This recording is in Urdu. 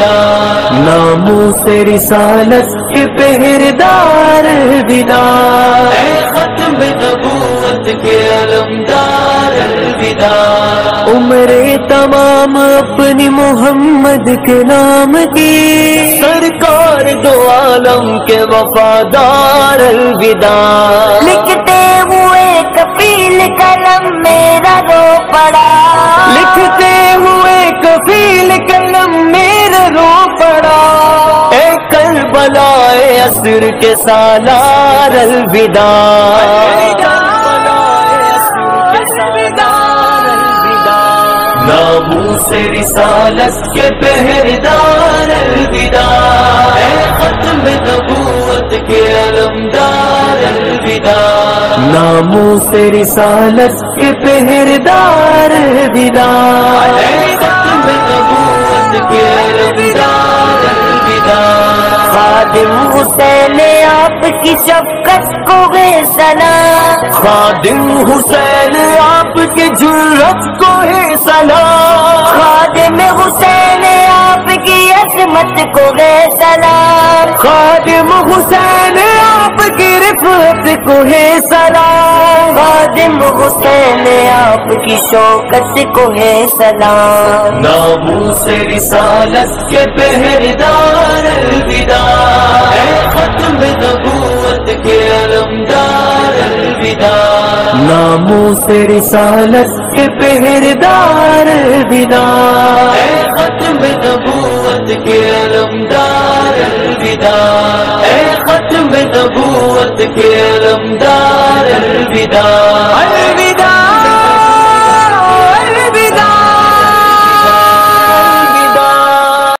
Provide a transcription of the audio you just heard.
الوداع، ناموس رسالت کے پہردار الوداع، اے ختم نبوت کے علمدار الوداع، عمریں تمام اپنی محمد کے نام کی، سرکار دو عالم کے وفادار الوداع، لکھتے ہوئے کفیل قلم میرا رو پڑا، لکھتے ہوئے کفیل قلم میرا رو پڑا، اے کربلا اے عصر کے سالار الوداع، ناموس رسالت کے پہردار الوداع، اے ختم نبوت کے علمدار الوداع، ناموس رسالت کے پہردار الوداع، اے ختم نبوت کے علمدار الوداع، خادم حسین آپ کی شفقت کو ہے سلام، خادم حسین آپ کے جرت کو ہے سلام، خادم حسین آپ کی عظمت کو ہے سلام، خادم حسین آپ کی رفعت کو ہے سلام، خادم حسین آپ کی شوکت کو ہے سلام، ناموس رسالت کے پہردار الوداع، اے ختم نبوت کے علمدار الوداع، ناموس رسالت کے پہردار الوداع، اے ختم نبوت کے علمدار الوداع، اے ختم نبوت کے علمدار الوداع،